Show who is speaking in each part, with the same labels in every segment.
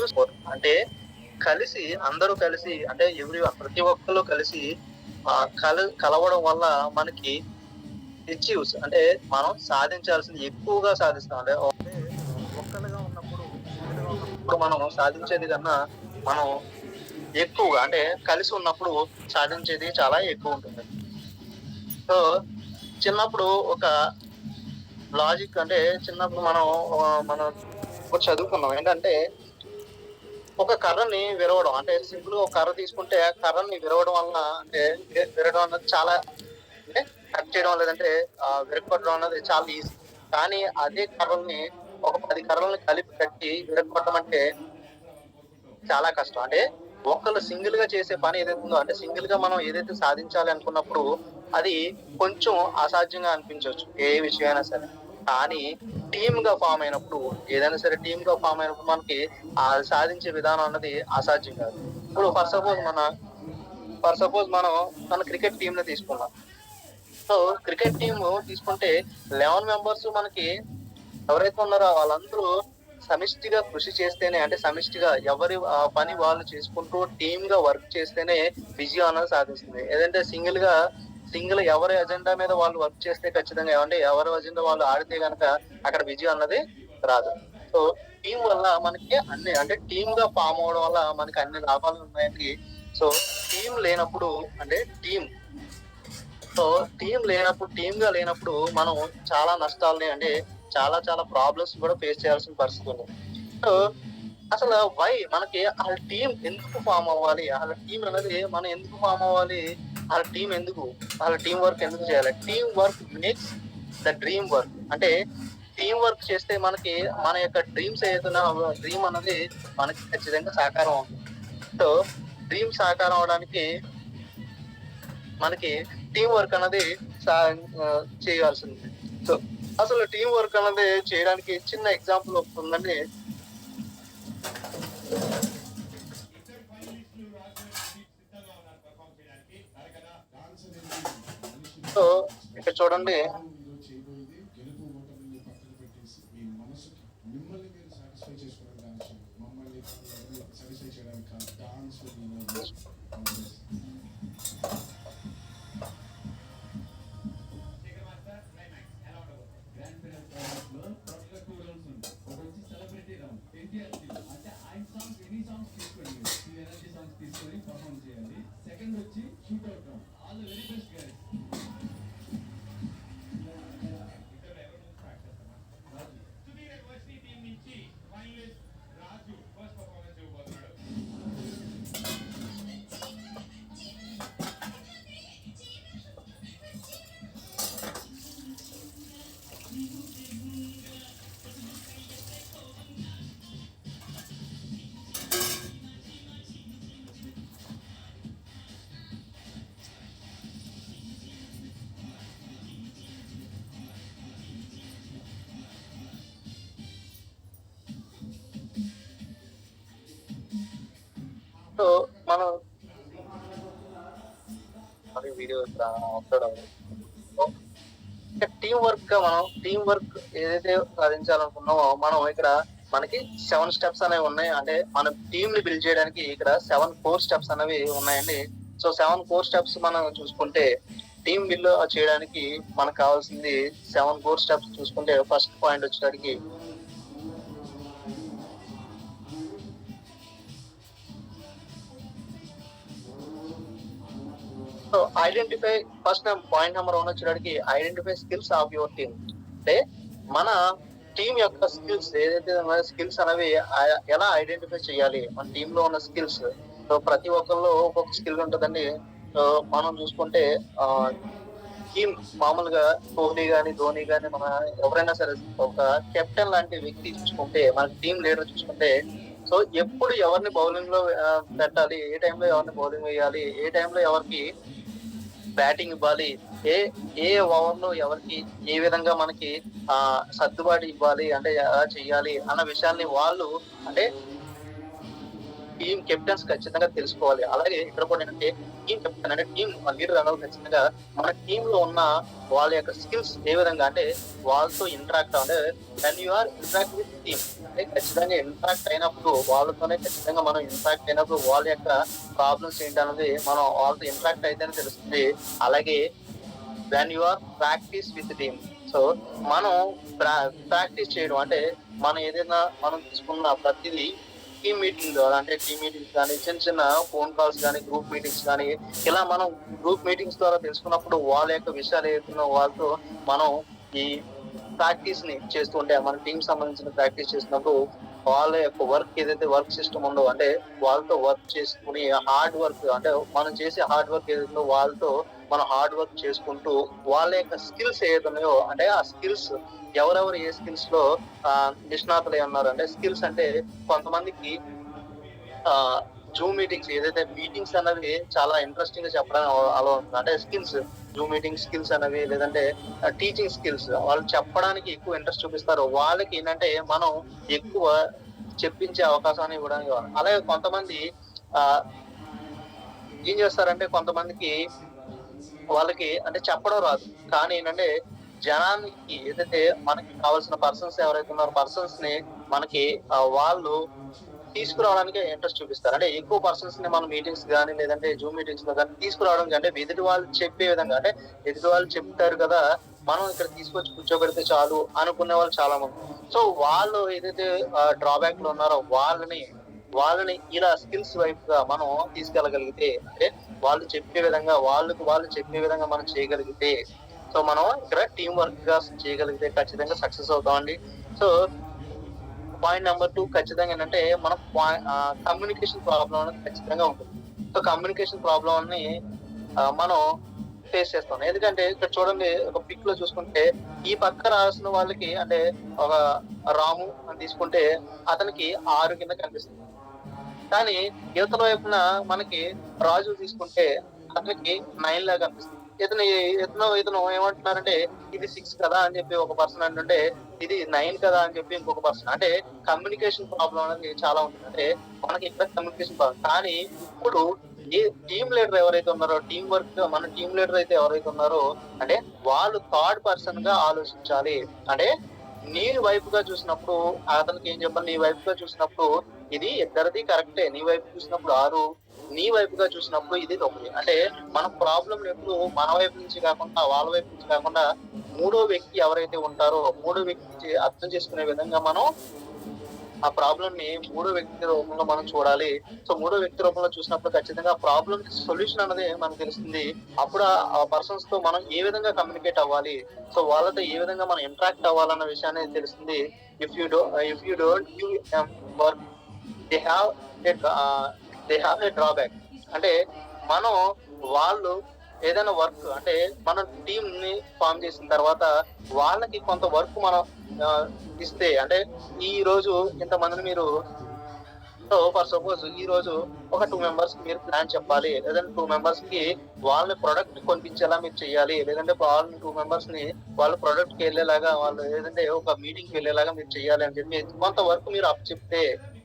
Speaker 1: Collective sport అంటే కలిసి అందరూ కలిసి అంటే ప్రతి ఒక్కళ్ళు కలిసి కలవడం వల్ల మనకి అచీవ్స్ అంటే మనం సాధించాల్సింది ఎక్కువగా సాధిస్తాం. అంటే ఒక్కలుగా ఉన్నప్పుడు సింగిల్‌గా ఉన్నప్పుడు మనం సాధించేది కన్నా మనం ఎక్కువగా అంటే కలిసి ఉన్నప్పుడు సాధించేది చాలా ఎక్కువుంటుంది. సో, చిన్నప్పుడు ఒక లాజిక్ అంటే చిన్నప్పుడు మనం ఒకటి చదువుకున్నాం. ఏంటంటే ఒక కర్రని విరవడం అంటే సింపుల్‌గా ఒక కర్ర తీసుకుంటే ఆ కర్రని విరవడం వలన అంటే విరగడం అన్నది చాలా అంటే కట్ చేయడం లేదంటే విరగ్గొట్టడం అన్నది చాలా ఈజీ. కానీ అదే కర్రల్ని ఒక 10 కర్రల్ని కలిపి కట్టి విరగ్గొట్టడం అంటే చాలా కష్టం. అంటే ఒక్కళ్ళు సింగిల్‌గా చేసే పని ఏదైతే ఉందో అంటే సింగిల్‌గా మనం ఏదైతే సాధించాలి అనుకున్నప్పుడు అది కొంచెం అసాధ్యంగా అనిపించొచ్చు. ఏ విషయం అయినా సరే. కానీ టీమ్‌గా ఫార్మ్ అయినప్పుడు ఏదైనా సరే టీమ్‌గా ఫార్మ్ అయినప్పుడు మనకి సాధించే విధానం అన్నది అసాధ్యం కాదు. ఇప్పుడు ఫర్ సపోజ్ మనం మన క్రికెట్ టీమ్‌ని తీసుకుందాం. సో క్రికెట్ టీమ్ తీసుకుంటే 11 మెంబర్స్ మనకి ఎవరైతే ఉన్నారో వాళ్ళందరూ సమిష్టిగా కృషి చేస్తేనే అంటే సమిష్టిగా ఎవరి పని వాళ్ళు చేసుకుంటూ టీమ్‌గా వర్క్ చేస్తేనే విజయం అనేది సాధిస్తుంది. ఏదంటే సింగిల్ ఎవరి ఎజెండా మీద వాళ్ళు వర్క్ చేస్తే ఖచ్చితంగా ఏమంటే ఎవరి ఎజెండా వాళ్ళు ఆడితే గనక అక్కడ విజయం అన్నది రాదు. సో టీమ్ వల్ల మనకి అన్ని అంటే టీమ్‌గా ఫార్మ్ అవ్వడం వల్ల మనకి అన్ని లాభాలు ఉన్నాయండి. సో టీమ్ లేనప్పుడు అంటే సో టీమ్‌గా లేనప్పుడు మనం చాలా నష్టాల్ని అంటే చాలా చాలా ప్రాబ్లమ్స్ కూడా ఫేస్ చేయాల్సిన పరిస్థితి ఉంది. సో అసలు మనకి ఆళ్ళ టీమ్ ఎందుకు ఫార్మ్ అవ్వాలి? ఆళ్ళ టీమ్ అనేది మనం ఎందుకు ఫార్మ్ అవ్వాలి? ఆళ్ళ టీమ్ ఎందుకు? ఆళ్ళ టీమ్ వర్క్ ఎందుకు చేయాలి? Team work makes the dream work. అంటే టీమ్ వర్క్ చేస్తే మనకి మన యొక్క డ్రీమ్స్ ఏదైతున్నాయో డ్రీమ్ అన్నది మనకి ఖచ్చితంగా సాకారం అవుతుంది. సో డ్రీమ్ సాకారం అవ్వడానికి మనకి టీమ్ వర్క్ అన్నది చేయాల్సింది. సో అసలు టీమ్ వర్క్ అన్నది చేయడానికి చిన్న ఎగ్జాంపుల్ ఒకటుందండి. సో ఇక్కడ చూడండి. సో మనం వీడియో టీమ్ వర్క్ ఏదైతే సాధించాలనుకున్నామో మనం ఇక్కడ మనకి 7 స్టెప్స్ అనేవి ఉన్నాయి. అంటే మన టీమ్ ని బిల్డ్ చేయడానికి ఇక్కడ 7 కోర్ స్టెప్స్ అనేవి ఉన్నాయండి. సో 7 కోర్ స్టెప్స్ మనం చూసుకుంటే టీమ్ బిల్డ్ చేయడానికి మనకు కావాల్సింది 7 కోర్ స్టెప్స్ చూసుకుంటే ఫస్ట్ పాయింట్ వచ్చేసరికి so identify first point number 1 వచ్చేటప్పటికి identify skills of your team. అంటే మన టీమ్ యొక్క స్కిల్స్ ఏదైతే స్కిల్స్ అనేవి ఎలా ఐడెంటిఫై చేయాలి మన టీమ్ లో ఉన్న స్కిల్స్. సో ప్రతి ఒక్కరిలో ఒక్కొక్క స్కిల్ ఉంటుందండి. సో మనం చూసుకుంటే టీమ్ మామూలుగా కోహ్లీ గాని ధోని గాని మన ఎవరైనా సరే ఒక కెప్టెన్ లాంటి వ్యక్తి చూసుకుంటే మన టీమ్ లీడర్ చూసుకుంటే సో ఎప్పుడు ఎవరిని బౌలింగ్ లో పెట్టాలి, ఏ టైంలో ఎవరిని బౌలింగ్ వేయాలి, ఏ టైంలో ఎవరికి బ్యాటింగ్ ఇవ్వాలి, ఏ ఏ ఓవర్ లో ఎవరికి ఏ విధంగా మనకి సర్దుబాటు ఇవ్వాలి అంటే ఎలా చెయ్యాలి అన్న విషయాన్ని వాళ్ళు అంటే టీమ్ కెప్టెన్స్ ఖచ్చితంగా తెలుసుకోవాలి. అలాగే ఇక్కడ కూడా ఏంటంటే టీమ్ కెప్టెన్ అంటే టీమ్ లీడర్ అనేది ఖచ్చితంగా మన టీమ్ లో ఉన్న వాళ్ళ యొక్క స్కిల్స్ ఏ విధంగా అంటే వాళ్ళతో ఇంటరాక్ట్ అంటే when you are interact with team అంటే ఖచ్చితంగా ఇంటరాక్ట్ అయినప్పుడు వాళ్ళతోనే ఖచ్చితంగా మనం ఇంటరాక్ట్ అయినప్పుడు వాళ్ళ యొక్క ప్రాబ్లమ్స్ ఏంటన్నది మనం వాళ్ళతో ఇంటరాక్ట్ అయితేనే తెలుస్తుంది. అలాగే when you are practice with team so మనం ప్రాక్టీస్ చేయడం అంటే మనం ఏదైనా మనం తీసుకున్న ప్రతిదీ టీమ్ మీటింగ్ ద్వారా అంటే టీమ్ మీటింగ్స్ కానీ చిన్న చిన్న ఫోన్ కాల్స్ కానీ గ్రూప్ మీటింగ్స్ కానీ ఇలా మనం గ్రూప్ మీటింగ్స్ ద్వారా తెలుసుకున్నప్పుడు వాళ్ళ యొక్క విషయాలు ఏదైతున్నా వాళ్ళతో మనం ఈ ప్రాక్టీస్ ని చేస్తూ ఉంటే మన టీం సంబంధించిన ప్రాక్టీస్ చేసినప్పుడు వాళ్ళ యొక్క వర్క్ ఏదైతే వర్క్ సిస్టమ్ ఉందో అంటే వాళ్ళతో వర్క్ చేసుకుని హార్డ్ వర్క్ అంటే మనం చేసే హార్డ్ వర్క్ ఏదైతుందో వాళ్ళతో మనం హార్డ్ వర్క్ చేసుకుంటూ వాళ్ళ యొక్క స్కిల్స్ ఏదైతున్నాయో అంటే ఆ స్కిల్స్ ఎవరెవరు ఏ స్కిల్స్ లో నిష్ణాతులు ఉన్నారు అంటే స్కిల్స్ అంటే కొంతమందికి జూమ్ మీటింగ్స్ ఏదైతే మీటింగ్స్ అనేవి చాలా ఇంట్రెస్టింగ్ గా చెప్పడం అలా ఉంటుంది అంటే స్కిల్స్ జూమ్ మీటింగ్ స్కిల్స్ అనేవి లేదంటే టీచింగ్ స్కిల్స్ వాళ్ళు చెప్పడానికి ఎక్కువ ఇంట్రెస్ట్ చూపిస్తారు. వాళ్ళకి ఏంటంటే మనం ఎక్కువ చెప్పించే అవకాశాన్ని ఇవ్వడానికి అలాగే కొంతమంది ఆ ఏం చేస్తారంటే కొంతమందికి వాళ్ళకి అంటే చెప్పడం రాదు కానీ ఏంటంటే జనానికి ఏదైతే మనకి కావాల్సిన పర్సన్స్ ఎవరైతే ఉన్నారో పర్సన్స్ ని మనకి వాళ్ళు తీసుకురావడానికి ఇంట్రెస్ట్ చూపిస్తారు. అంటే ఎక్కువ పర్సన్స్ ని మనం మీటింగ్స్ కానీ లేదంటే జూమ్ మీటింగ్స్ లో కానీ తీసుకురావడం అంటే ఎదుటి వాళ్ళు చెప్పే విధంగా అంటే ఎదుటి వాళ్ళు చెప్తారు కదా మనం ఇక్కడ తీసుకొచ్చి కూర్చోబెడితే చాలు అనుకునే వాళ్ళు చాలా మంది. సో వాళ్ళు ఏదైతే డ్రాబ్యాక్ లో ఉన్నారో వాళ్ళని ఇలా స్కిల్స్ వైపు గా మనం తీసుకెళ్ళగలిగితే అంటే వాళ్ళు చెప్పే విధంగా వాళ్ళు చెప్పే విధంగా మనం చేయగలిగితే సో మనం ఇక్కడ టీం వర్క్ గా చేయగలిగితే ఖచ్చితంగా సక్సెస్ అవుతామండి. సో పాయింట్ నెంబర్ 2 ఖచ్చితంగా ఏంటంటే మనం కమ్యూనికేషన్ ప్రాబ్లం అనేది ఖచ్చితంగా ఉంటుంది. సో కమ్యూనికేషన్ ప్రాబ్లం ని మనం ఫేస్ చేస్తాం. ఎందుకంటే ఇక్కడ చూడండి ఒక పిక్ లో చూసుకుంటే ఈ పక్క రాసిన వాళ్ళకి అంటే ఒక రాము అని తీసుకుంటే అతనికి 6 కింద కనిపిస్తుంది. కానీ యువతల వైపున మనకి రాజు తీసుకుంటే అతనికి 9 లాగా కనిపిస్తుంది. ఇతను ఏమంటున్నారంటే ఇది 6 కదా అని చెప్పి ఒక పర్సన్ అంటుంటే ఇది 9 కదా అని చెప్పి ఇంకొక పర్సన్ అంటే కమ్యూనికేషన్ ప్రాబ్లం అనేది చాలా ఉంటుంది. అంటే మనకి ఇక్కడ కమ్యూనికేషన్ ప్రాబ్లం కానీ ఇప్పుడు ఏ టీమ్ లీడర్ ఎవరైతే ఉన్నారో టీం వర్క్ మన టీం లీడర్ అయితే ఎవరైతే ఉన్నారో అంటే వాళ్ళు థర్డ్ పర్సన్ గా ఆలోచించాలి. అంటే నీ వైపుగా చూసినప్పుడు అతనికి ఏం చెప్పాలి నీ వైపుగా చూసినప్పుడు ఇది ఇద్దరిది కరెక్టే నీ వైపు చూసినప్పుడు 6 నీ వైపుగా చూసినప్పుడు ఇది 9 అంటే మన ప్రాబ్లం ఎప్పుడు మన వైపు నుంచి కాకుండా వాళ్ళ వైపు నుంచి కాకుండా మూడో వ్యక్తి ఎవరైతే ఉంటారో మూడో వ్యక్తి అర్థం చేసుకునే విధంగా మనం ఆ ప్రాబ్లం ని మూడో వ్యక్తి రూపంలో మనం చూడాలి. సో మూడో వ్యక్తి రూపంలో చూసినప్పుడు ఖచ్చితంగా ప్రాబ్లం సొల్యూషన్ అనేది మనకు తెలుస్తుంది. అప్పుడు ఆ పర్సన్స్ తో మనం ఏ విధంగా కమ్యూనికేట్ అవ్వాలి సో వాళ్ళతో ఏ విధంగా మనం ఇంటరాక్ట్ అవ్వాలన్న విషయాన్ని తెలుస్తుంది. If you don't give work they have a drawback అంటే మనం వాళ్ళు ఏదైనా వర్క్ అంటే మనం టీమ్ ని ఫామ్ చేసిన తర్వాత వాళ్ళకి కొంత వర్క్ మనం ఇస్తే అంటే ఈ రోజు ఇంతమందిని మీరు ఫర్ సపోజ్ ఈ రోజు ఒక 2 మెంబర్స్ మీరు ప్లాన్ చెప్పాలి లేదంటే 2 మెంబర్స్ కి వాళ్ళని ప్రొడక్ట్ కొనిపించేలా మీరు చెయ్యాలి లేదంటే వాళ్ళని 2 మెంబర్స్ ని వాళ్ళ ప్రొడక్ట్ కి వెళ్ళేలాగా వాళ్ళు ఏదంటే ఒక మీటింగ్ కి వెళ్ళేలాగా మీరు చెయ్యాలి అని చెప్పి కొంత వర్క్ మీరు అప్ చెప్తే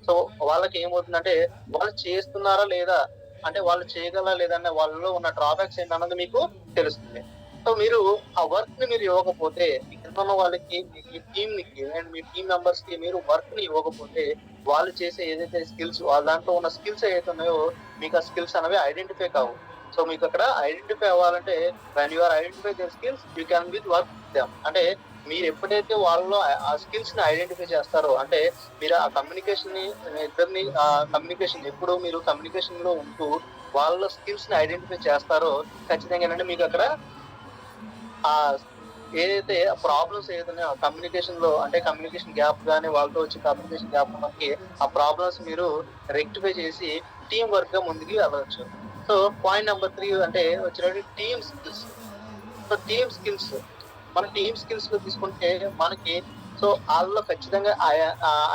Speaker 1: సో వాళ్ళకి ఏమవుతుందంటే వాళ్ళు చేస్తున్నారా లేదా అంటే వాళ్ళు చేయగలరా లేదన్న వాళ్ళలో ఉన్న డ్రాబ్యాక్స్ ఏంటన్నది మీకు తెలుస్తుంది. సో మీరు ఆ వర్క్ ని మీరు ఇవ్వకపోతే మీ కింద ఉన్న వాళ్ళకి మీ టీమ్ కి అండ్ మీ టీమ్ మెంబర్స్ కి మీరు వర్క్ ని ఇవ్వకపోతే వాళ్ళు చేసే ఏదైతే స్కిల్స్ వాళ్ళ దాంట్లో ఉన్న స్కిల్స్ ఏదైతే ఉన్నాయో మీకు ఆ స్కిల్స్ అనేవి ఐడెంటిఫై కావు. సో మీకు అక్కడ ఐడెంటిఫై అవ్వాలంటే when you are identify the skills you can with work them అంటే మీరు ఎప్పుడైతే వాళ్ళలో ఆ స్కిల్స్ ని ఐడెంటిఫై చేస్తారో అంటే మీరు ఆ కమ్యూనికేషన్ ని ఇద్దరిని కమ్యూనికేషన్ ఎప్పుడు మీరు కమ్యూనికేషన్ లో ఉంటూ వాళ్ళ స్కిల్స్ ని ఐడెంటిఫై చేస్తారో ఖచ్చితంగా ఏంటంటే మీకు అక్కడ ఆ ఏదైతే ప్రాబ్లమ్స్ ఏదైనా కమ్యూనికేషన్ లో అంటే కమ్యూనికేషన్ గ్యాప్ కానీ వాళ్ళతో వచ్చి కమ్యూనికేషన్ గ్యాప్ మనకి ఆ ప్రాబ్లమ్స్ మీరు రెక్టిఫై చేసి టీం వర్క్ గా ముందుకు వెళ్ళవచ్చు. సో పాయింట్ నెంబర్ 3 అంటే వచ్చినట్టు team skills. So team skills మన టీమ్ స్కిల్స్ లో తీసుకుంటే మనకి సో వాళ్ళలో ఖచ్చితంగా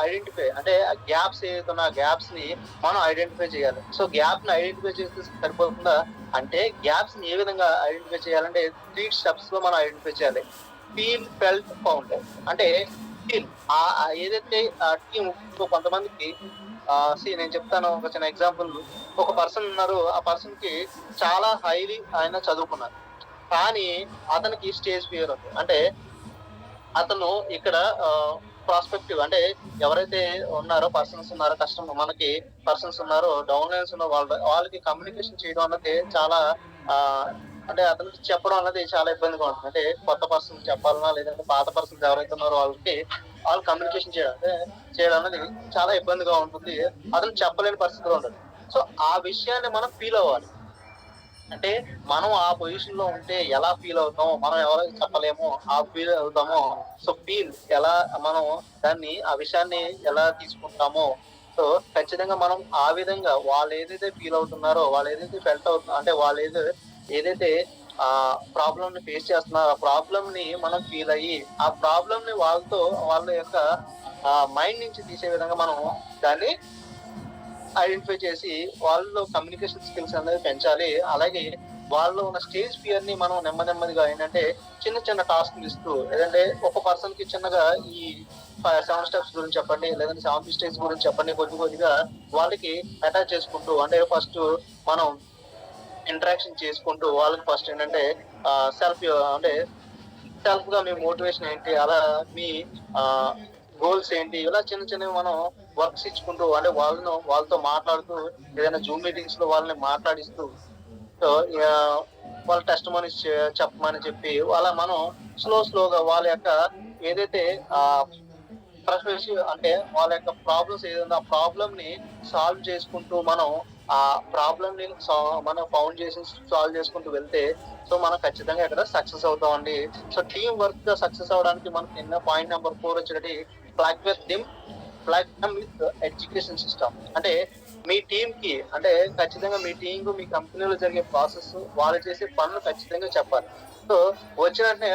Speaker 1: ఐడెంటిఫై అంటే గ్యాప్స్ ఏదైతే ఉన్న గ్యాప్స్ ని మనం ఐడెంటిఫై చేయాలి. సో గ్యాప్ ని ఐడెంటిఫై చేస్తే సరిపోతుందా అంటే గ్యాప్స్ ని ఏ విధంగా ఐడెంటిఫై చేయాలంటే 3 స్టెప్స్ లో మనం ఐడెంటిఫై చేయాలి. ఫీల్ ఫెల్ట్ ఫౌండ్ అంటే ఫీల్ ఏదైతే టీమ్ కొంతమందికి నేను చెప్తాను ఒక చిన్న ఎగ్జాంపుల్. ఒక పర్సన్ ఉన్నారు. ఆ పర్సన్ కి చాలా హైలీ ఆయన చదువుకున్నారు. కానీ అతనికి స్టేజ్ ఫియర్ ఉంది. అంటే అతను ఇక్కడ ప్రాస్పెక్టివ్ అంటే ఎవరైతే ఉన్నారో మనకి పర్సన్స్ ఉన్నారో డౌన్ లైన్స్ ఉన్న వాళ్ళకి కమ్యూనికేషన్ చేయడం అన్నది చాలా ఆహ్, అంటే అతనికి చెప్పడం అన్నది చాలా ఇబ్బందిగా ఉంటుంది. అంటే కొత్త పర్సన్స్ చెప్పాలన్నా లేదంటే పాత పర్సన్స్ ఎవరైతే ఉన్నారో వాళ్ళు కమ్యూనికేషన్ చేయడం అనేది చాలా ఇబ్బందిగా ఉంటుంది. అతను చెప్పలేని పరిస్థితిలో ఉంటాడు. సో, ఆ విషయాన్ని మనం ఫీల్ అవ్వాలి. అంటే మనం ఆ పొజిషన్ లో ఉంటే ఎలా ఫీల్ అవుతామో, మనం ఎవరికి చెప్పలేమో ఆ ఫీల్ అవుతామో. సో ఎలా మనం ఆ విషయాన్ని ఎలా తీసుకుంటామో, సో ఖచ్చితంగా మనం ఆ విధంగా వాళ్ళు ఏదైతే ఫీల్ అవుతున్నారో, వాళ్ళు ఏదైతే ఫెల్ట్ అవుతున్నా అంటే ఏదైతే ప్రాబ్లమ్ ని ఫేస్ చేస్తున్నారో ఆ ప్రాబ్లమ్ ని మనం ఫీల్ అయ్యి ఆ ప్రాబ్లమ్ ని వాళ్ళ యొక్క మైండ్ నుంచి తీసే విధంగా మనం దాన్ని ఐడెంటిఫై చేసి వాళ్ళలో కమ్యూనికేషన్ స్కిల్స్ అనేది పెంచాలి. అలాగే వాళ్ళలో ఉన్న స్టేజ్ ఫియర్ ని మనం నెమ్మదిగా ఏంటంటే చిన్న చిన్న టాస్క్‌లు ఇస్తూ లేదంటే ఒక పర్సన్‌కి చిన్నగా ఈ 7 స్టెప్స్ గురించి చెప్పండి. లేదంటే 7 స్టేజ్ గురించి చెప్పండి. కొద్దిగా వాళ్ళకి అటాచ్ చేసుకుంటూ అంటే ఫస్ట్ మనం ఇంటరాక్షన్ చేసుకుంటూ వాళ్ళకి ఫస్ట్ ఏంటంటే సెల్ఫ్ అంటే సెల్ఫ్‌గా మీ మోటివేషన్ ఏంటి? అలా మీ ఆహ్, గోల్స్ ఏంటి? ఇలా చిన్నవి మనం వర్క్స్ ఇచ్చుకుంటూ అంటే వాళ్ళతో మాట్లాడుతూ ఏదైనా జూమ్ మీటింగ్స్‌లో వాళ్ళని మాట్లాడిస్తూ సో, ఆహ్, వాళ్ళ టెస్టిమోనీస్ చెప్పమని చెప్పి అలా మనం స్లోగా వాళ్ళ యొక్క ఏదైతే అంటే వాళ్ళ యొక్క ప్రాబ్లమ్స్ ఏదుందో ఆ ప్రాబ్లమ్‌ని సాల్వ్ చేసుకుంటూ మనం ఆ ప్రాబ్లమ్‌ని మనం ఫౌండ్ చేసి సాల్వ్ చేసుకుంటూ వెళ్తే సో, మనం ఖచ్చితంగా ఇక్కడ సక్సెస్ అవుతామండి. సో, టీమ్ వర్క్‌గా సక్సెస్ అవ్వడానికి మనకి పాయింట్ నంబర్ 4 వచ్చేటప్పటికి plug with థిమ్ plug with education system. అంటే మీ టీమ్‌కి అంటే ఖచ్చితంగా మీ టీమ్‌కు మీ కంపెనీలో జరిగే ప్రాసెస్, వాళ్ళు చేసే పనులు ఖచ్చితంగా చెప్పాలి. సో, వచ్చిన వెంటనే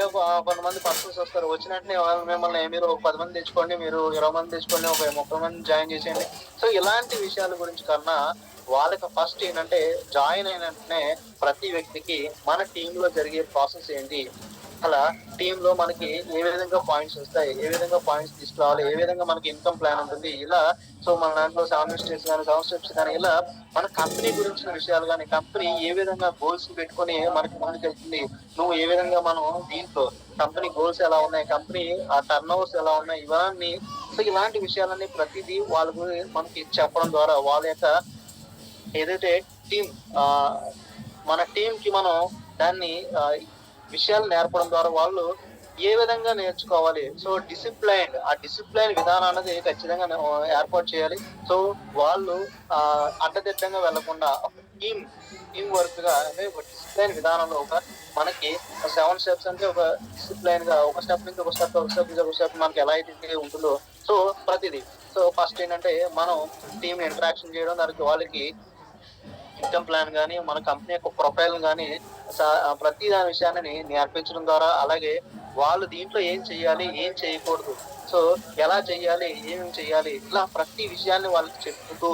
Speaker 1: కొంతమంది పర్సన్స్ వస్తారు. వచ్చిన వెంటనే వాళ్ళు మిమ్మల్ని మీరు ఒక 10 మంది తెచ్చుకోండి, మీరు 20 మంది తెచ్చుకోండి, ఒక 30 మందిని జాయిన్ చేసేయండి. సో, ఇలాంటి విషయాల గురించి కన్నా వాళ్ళకి ఫస్ట్ ఏంటంటే జాయిన్ అయిన వెంటనే ప్రతి వ్యక్తికి మన టీమ్‌లో జరిగే ప్రాసెస్ ఏంటి? అలా టీమ్‌లో మనకి ఏ విధంగా పాయింట్స్ వస్తాయి? ఏ విధంగా పాయింట్స్ తీసుకురావాలి? ఏ విధంగా మనకి ఇన్‌కమ్ ప్లాన్ ఉంటుంది? ఇలా సో, మన దాంట్లో 7 స్టెప్స్ గాని ఇలా మన కంపెనీ గురించిన విషయాలు గాని, కంపెనీ ఏ విధంగా గోల్స్ పెట్టుకొని మనకి ముందుకెళ్తుంది? ఏ విధంగా మనం దీంట్లో కంపెనీ గోల్స్ ఎలా ఉన్నాయి? కంపెనీ టర్న్ ఓవర్స్ ఎలా ఉన్నాయి? సో, ఇలాంటి విషయాలన్నీ ప్రతిదీ మనకి చెప్పడం ద్వారా వాళ్ళ యొక్క ఏదైతే టీమ్ ఆహ్, మన టీమ్‌కి మనం దాన్ని విషయాలు నేర్పడం ద్వారా వాళ్ళు ఏ విధంగా నేర్చుకోవాలి. సో, ఆ డిసిప్లైన్ విధానం అన్నది ఖచ్చితంగా ఏర్పాటు చేయాలి. సో, వాళ్ళు అడ్డదిడ్డంగా వెళ్ళకుండా ఒక టీమ్ వర్క్‌గా అంటే ఒక డిసిప్లైన్ విధానంలో మనకి 7 స్టెప్స్ అంటే ఒక డిసిప్లైన్‌గా ఒక స్టెప్ నుంచి ఒక స్టెప్, ఒక స్టెప్ నుంచి ఒక స్టెప్ మనకి ఎలా అయితే ఉంటుందో సో, ప్రతిదీ. సో, ఫస్ట్ ఏంటంటే మనం టీమ్ ఇంటరాక్షన్ చేయడం దానికి వాళ్ళకి ఇన్‌కమ్ ప్లాన్ గాని, మన కంపెనీ యొక్క ప్రొఫైల్ గాని ప్రతి దాని విషయాన్ని నేర్పించడం ద్వారా, అలాగే వాళ్ళు దీంట్లో ఏం చేయాలి, ఏం చేయకూడదు. సో, ఎలా చేయాలి, ఏమేమి చేయాలి, ఇలా ప్రతి విషయాన్ని వాళ్ళకి చెప్పుతూ,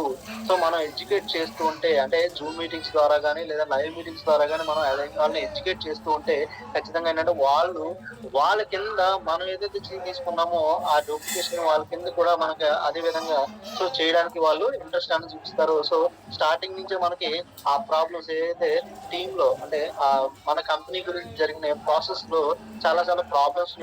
Speaker 1: సో, మనం ఎడ్యుకేట్ చేస్తూ ఉంటే అంటే జూమ్ మీటింగ్స్ ద్వారా గాని, లేదా లైవ్ మీటింగ్స్ ద్వారా గాని మనం వాళ్ళని ఎడ్యుకేట్ చేస్తూ ఉంటే ఖచ్చితంగా ఏంటంటే వాళ్ళ కింద మనం ఏదైతే తీసుకున్నామో ఆ డూప్లికేషన్ వాళ్ళ కింద కూడా మనకి అదే విధంగా సో చేయడానికి వాళ్ళు ఇంట్రెస్ట్ అనేది చూపిస్తారు. సో, స్టార్టింగ్ నుంచే మనకి ఆ ప్రాబ్లమ్స్ ఏదైతే టీమ్‌లో అంటే మన కంపెనీ గురించి జరిగిన ప్రాసెస్‌లో చాలా ప్రాబ్లమ్స్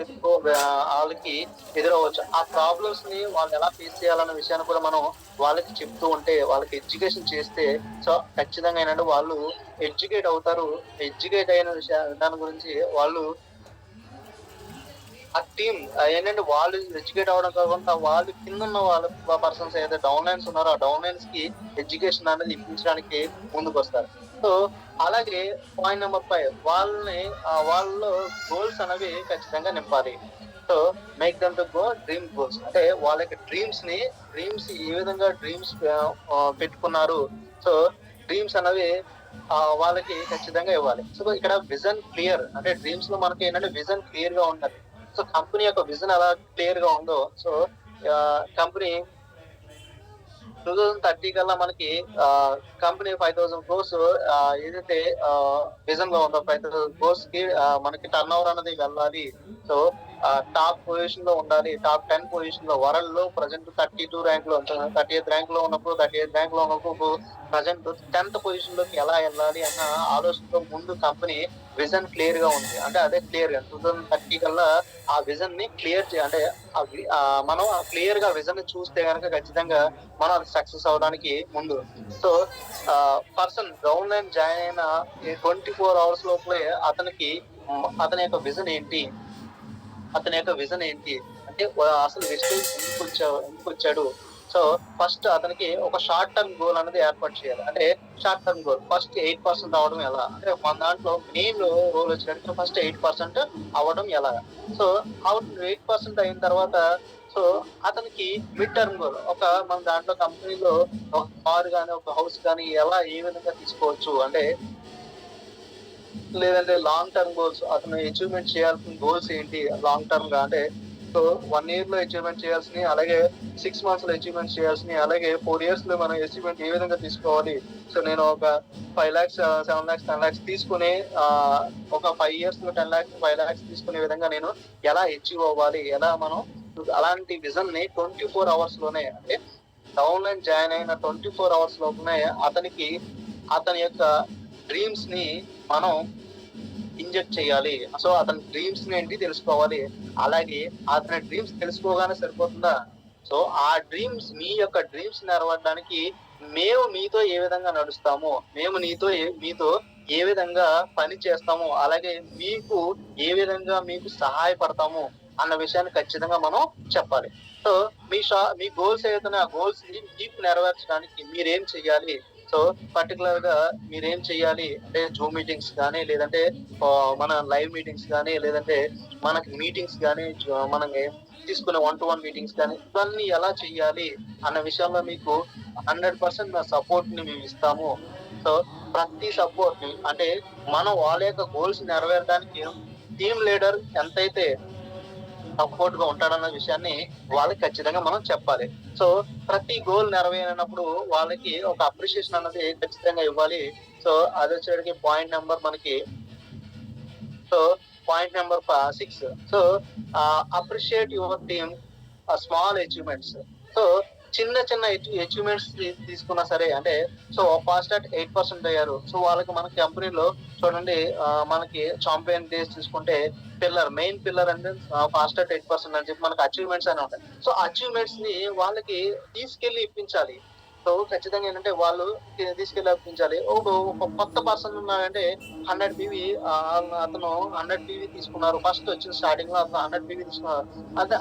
Speaker 1: ఆళ్ళకి ఎదురవ్వచ్చు. ఆ ప్రాబ్లమ్స్‌ని వాళ్ళు ఎలా ఫేస్ చేయాలన్న విషయాన్ని కూడా మనం వాళ్ళకి చెప్తూ ఉంటే, వాళ్ళకి ఎడ్యుకేషన్ చేస్తే సో, ఖచ్చితంగా ఏంటంటే వాళ్ళు ఎడ్యుకేట్ అవుతారు. ఎడ్యుకేట్ అయిన దాని గురించి వాళ్ళు ఆ టీమ్ ఏంటంటే వాళ్ళు ఎడ్యుకేట్ అవ్వడం కాకుండా వాళ్ళు కిందున్న పర్సన్స్ ఏదైతే డౌన్ లైన్స్ ఉన్నారో ఆ డౌన్ లైన్స్ కి ఎడ్యుకేషన్ అనేది ఇప్పించడానికి ముందుకొస్తారు. సో, అలాగే పాయింట్ నంబర్ 5 వాళ్ళలో గోల్స్ అనేవి ఖచ్చితంగా నింపాలి. So, make them to go dream goals. అంటే వాళ్ళ యొక్క డ్రీమ్స్ ఏ విధంగా పెట్టుకున్నారు. సో, డ్రీమ్స్ అనేవి వాళ్ళకి ఖచ్చితంగా ఇవ్వాలి. సో, ఇక్కడ విజన్ క్లియర్ అంటే డ్రీమ్స్‌లో మనకి ఏంటంటే విజన్ క్లియర్‌గా ఉండాలి. సో, కంపెనీ యొక్క విజన్ ఎలా క్లియర్‌గా ఉందో సో, కంపెనీ 2030 కల్లా మనకి కంపెనీ 5,000 క్రోర్స్ ఏదైతే విజన్ లో ఉందో 5,000 క్రోర్స్ కి మనకి టర్న్ ఓవర్ అనేది వెళ్ళాలి. సో టాప్ పొజిషన్ లో ఉండాలి. టాప్ 10 పొజిషన్ లో వరల్డ్ లో ప్రజెంట్ 32 ర్యాంక్ లో 38 ర్యాంక్ లో ఉన్నప్పుడు 38 ర్యాంక్ లో ఉన్నప్పుడు ప్రజెంట్ 10th పొజిషన్ లోకి ఎలా వెళ్ళాలి అన్న ఆలోచనతో ముందు కంపెనీ విజన్ క్లియర్ గా ఉంది. అంటే అదే క్లియర్ గా 2030 కల్లా ఆ విజన్ ని క్లియర్ అంటే మనం క్లియర్ గా విజన్ ని చూస్తే కనుక ఖచ్చితంగా మనం అది సక్సెస్ అవడానికి ముందు. So person down line join అయిన 24 అవర్స్ లోపలే అతనికి అతని యొక్క విజన్ ఏంటి, అతని యొక్క విజన్ ఏంటి అంటే అసలు వెస్టేజ్ ఎందుకు వచ్చాడు. సో ఫస్ట్ అతనికి ఒక షార్ట్ టర్మ్ గోల్ అనేది ఏర్పాటు చేయాలి. అంటే షార్ట్ టర్మ్ గోల్ ఫస్ట్ 8% అవడం ఎలా, అంటే మన దాంట్లో మెయిన్ రోల్ వచ్చినట్టు ఫస్ట్ 8% అవ్వడం ఎలా. సో 8% అయిన తర్వాత సో అతనికి మిడ్ టర్మ్ గోల్ ఒక మన దాంట్లో కంపెనీలో ఒక కార్ కానీ ఒక హౌస్ కానీ ఎలా ఏ విధంగా తీసుకోవచ్చు అంటే, లేదంటే లాంగ్ టర్మ్ గోల్స్ అతను అచీవ్మెంట్ చేయాల్సిన గోల్స్ ఏంటి లాంగ్ టర్మ్ గా అంటే, సో 1 year లో అచీవ్మెంట్ చేయాల్సినవి, అలాగే 6 months లో అచీవ్మెంట్ చేయాల్సినవి, అలాగే 4 years లో మనం అచీవ్మెంట్ ఏ విధంగా తీసుకోవాలి. సో నేను ఒక 5 lakhs 7 lakhs 10 lakhs తీసుకుని ఒక 5 years లో 10 lakhs 5 lakhs తీసుకునే విధంగా నేను ఎలా అచీవ్ అవ్వాలి, ఎలా మనం అలాంటి విజన్ ని 24 hours లోనే అంటే డౌన్ లైన్ జాయిన్ అయిన 24 hours లోపలనే అతనికి అతని యొక్క డ్రీమ్స్ ని మనం ఇంజెక్ట్ చేయాలి. సో అతని డ్రీమ్స్ ఏంటి తెలుసుకోవాలి. అలాగే అతని డ్రీమ్స్ తెలుసుకోగానే సరిపోతుందా. సో ఆ డ్రీమ్స్ మీ యొక్క డ్రీమ్స్ నెరవేరడానికి మేము మీతో ఏ విధంగా నడుస్తాము, మేము మీతో ఏ విధంగా పని చేస్తాము, అలాగే మీకు ఏ విధంగా మీకు సహాయపడతాము అన్న విషయాన్ని ఖచ్చితంగా మనం చెప్పాలి. సో మీ గోల్స్ ఏదైతే ఆ గోల్స్ ని మీకు నెరవేర్చడానికి మీరేం చెయ్యాలి. సో పర్టికులర్ గా మీరేం చెయ్యాలి అంటే జూమ్ మీటింగ్స్ కానీ, లేదంటే మన లైవ్ మీటింగ్స్ కానీ, లేదంటే మనకి మీటింగ్స్ కానీ, మనకి తీసుకునే 1-to-1 మీటింగ్స్ కానీ ఇవన్నీ ఎలా చెయ్యాలి అన్న విషయంలో మీకు 100% నా సపోర్ట్ ని మేము ఇస్తాము. సో ప్రతి సపోర్ట్ ని అంటే మనం వాళ్ళ యొక్క గోల్స్ నెరవేరడానికి టీమ్ లీడర్ ఎంతైతే సపోర్ట్ గా ఉంటాడన్న విషయాన్ని వాళ్ళకి ఖచ్చితంగా మనం చెప్పాలి. సో ప్రతి గోల్ నెరవేరినప్పుడు వాళ్ళకి ఒక అప్రిషియేషన్ అన్నది ఖచ్చితంగా ఇవ్వాలి. సో అది వచ్చేటికి పాయింట్ నెంబర్ మనకి so point number 6. So appreciate your team small achievements. So చిన్న చిన్న అచీవ్మెంట్స్ తీసుకున్నా సరే అంటే సో ఫాస్ట్ అట్ 8% అయ్యారు. సో వాళ్ళకి మన కంపెనీలో చూడండి మనకి చాంపియన్ డేస్ తీసుకుంటే మెయిన్ పిల్లర్ అంటే ఫాస్ట్ అట్ 8% అని చెప్పి మనకి అచీవ్మెంట్స్ అని ఉంటాయి. సో అచీవ్మెంట్స్ ని వాళ్ళకి తీసుకెళ్లి ఇప్పించాలి. సో ఖచ్చితంగా ఏంటంటే వాళ్ళు తీసుకెళ్ళి ఇప్పించాలి. ఒక కొత్త పర్సన్ ఉన్నాడంటే 100 PV అతను 100 PV తీసుకున్నారు. ఫస్ట్ వచ్చిన స్టార్టింగ్ లో అతను 100 PV తీసుకున్నారు.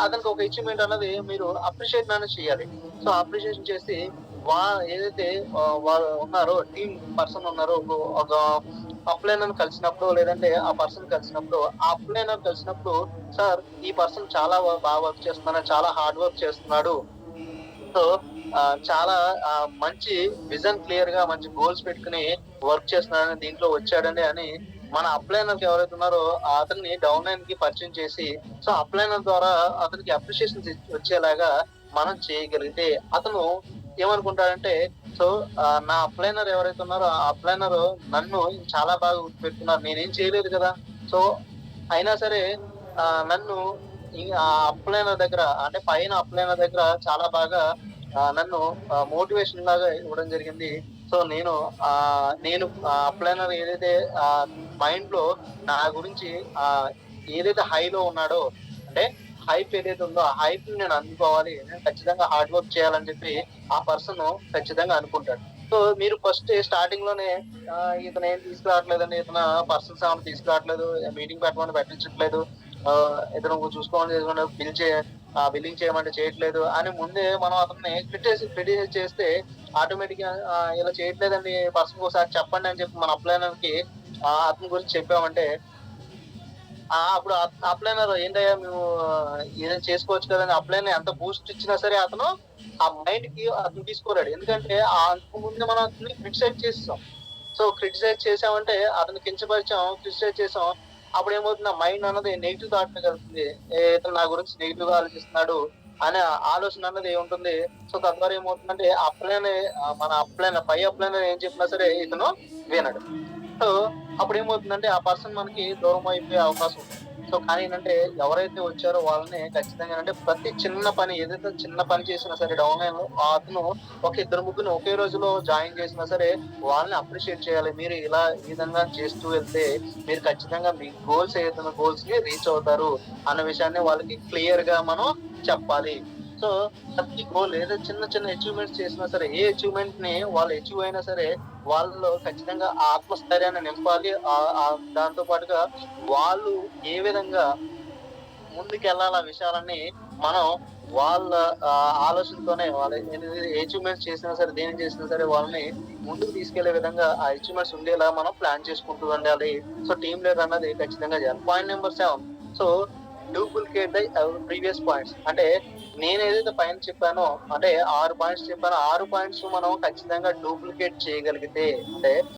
Speaker 1: అతనికి ఒక అచీవ్మెంట్ అనేది మీరు అప్రిషియేట్ అనేది చేయాలి. సో అప్రిషియేషన్ చేసి ఏదైతే వాళ్ళు ఉన్నారో టీమ్ పర్సన్ ఉన్నారో ఒక అప్లైనర్ కలిసినప్పుడు, లేదంటే ఆ పర్సన్ కలిసినప్పుడు, ఆ అప్లైనర్ కలిసినప్పుడు సార్ ఈ పర్సన్ చాలా బాగా వర్క్ చేస్తున్నాడు, చాలా హార్డ్ వర్క్ చేస్తున్నాడు. సో చాలా మంచి విజన్ క్లియర్ గా మంచి గోల్స్ పెట్టుకుని వర్క్ చేస్తున్నాడని దీంట్లో వచ్చాడని అని మన అప్లైనర్ ఎవరైతే ఉన్నారో అతన్ని డౌన్ లైన్ కి పరిచయం చేసి సో అప్లైనర్ ద్వారా అతనికి అప్రిషియేషన్ వచ్చేలాగా మనం చేయగలిగితే అతను ఏమనుకుంటాడంటే సో నా అప్లైనర్ ఎవరైతే ఉన్నారో ఆ అప్లైనర్ నన్ను చాలా బాగా గుర్తుపెట్టుకున్నారు, నేనేం చేయలేదు కదా. సో అయినా సరే నన్ను అప్లైనర్ దగ్గర అంటే పైన అప్లైనర్ దగ్గర చాలా బాగా నన్ను మోటివేషన్ లాగా ఇవ్వడం జరిగింది. సో నేను అప్లైనర్ ఏదైతే మైండ్ లో నా గురించి ఏదైతే హైలో ఉన్నాడో అంటే హైప్ ఏదైతే ఉందో ఆ హైప్ నేను అందుకోవాలి, నేను ఖచ్చితంగా హార్డ్ వర్క్ చేయాలని చెప్పి ఆ పర్సన్ ఖచ్చితంగా అనుకుంటాడు. సో మీరు ఫస్ట్ స్టార్టింగ్ లోనే ఇతను ఏం తీసుకురావట్లేదండి, ఇతను పర్సన్స్ ఏమైనా తీసుకురావట్లేదు, మీటింగ్ పెట్టమని పెట్టించట్లేదు, ఇతను చూసుకోమని బిల్లింగ్ చేయమంటే చేయట్లేదు అని ముందే మనం అతన్ని క్రిటిసైజ్ చేస్తే ఆటోమేటిక్ గా ఇలా చేయట్లేదండి పర్సన్ ఒకసారి చెప్పండి అని చెప్పి మన అప్లైనర్ కి అతని గురించి చెప్పామంటే అప్పుడు అప్లైనర్ ఏంటయ్యా మేము ఏదైనా చేసుకోవచ్చు కదని అప్లైనర్ ఎంత బూస్ట్ ఇచ్చినా సరే అతను ఆ మైండ్ కి అతను తీసుకోలేడు. ఎందుకంటే అంతకు ముందు మనం అతన్ని క్రిటిసైజ్ చేస్తాం. సో క్రిటిసైజ్ చేసామంటే అతను కించపరిచాం, క్రిటిసైజ్ చేసాం, అప్పుడు ఏమవుతుంది ఆ మైండ్ అన్నది నెగిటివ్ థాట్ కలుగుతుంది. ఇతను నా గురించి నెగిటివ్ గా ఆలోచిస్తున్నాడు, అనే ఆలోచన అన్నది ఉంటుంది. సో తద్వారా ఏమవుతుందంటే మన పై అప్లైనర్ ఏం చెప్పినా సరే ఇతను వినడు. సో అప్పుడేమవుతుందంటే ఆ పర్సన్ మనకి దూరం అయిపోయే అవకాశం ఉంది. సో కానీ ఏంటంటే ఎవరైతే వచ్చారో వాళ్ళని ఖచ్చితంగా అంటే ప్రతి చిన్న పని ఏదైతే చిన్న పని చేసినా సరే డౌన్‌లైన్ అతను ఒక ఇద్దరు ముగ్గురిని ఒకే రోజులో జాయిన్ చేసినా సరే వాళ్ళని అప్రిషియేట్ చేయాలి. మీరు ఇలా ఈ విధంగా చేస్తూ వెళ్తే మీరు ఖచ్చితంగా మీ గోల్స్‌ని రీచ్ అవుతారు అన్న విషయాన్ని వాళ్ళకి క్లియర్‌గా మనం చెప్పాలి. సో ప్రతి గోల్ ఏదో చిన్న చిన్న అచీవ్‌మెంట్స్ చేసినా సరే ఏ అచీవ్‌మెంట్‌ని వాళ్ళు అచీవ్ అయినా సరే వాళ్ళలో ఖచ్చితంగా ఆ ఆత్మస్థైర్యాన్ని నింపాలి. దాంతో పాటుగా వాళ్ళు ఏ విధంగా ముందుకెళ్ళాలి ఆ విషయాలన్నీ మనం వాళ్ళ ఆలోచనతోనే వాళ్ళ అచీవ్‌మెంట్స్ చేసినా సరే, దేన్ని చేసినా సరే వాళ్ళని ముందుకు తీసుకెళ్లే విధంగా ఆ అచీవ్‌మెంట్స్ ఉండేలా మనం ప్లాన్ చేసుకుంటూ ఉండాలి. సో టీమ్ లీడర్ అన్నది ఖచ్చితంగా చేయాలి. Point number 7 so duplicate the previous points అంటే నేనేదైతే పైన చెప్పానో అంటే 6 పాయింట్స్ చెప్పానో 6 పాయింట్స్ మనం ఖచ్చితంగా డూప్లికేట్ చేయగలిగితే అంటే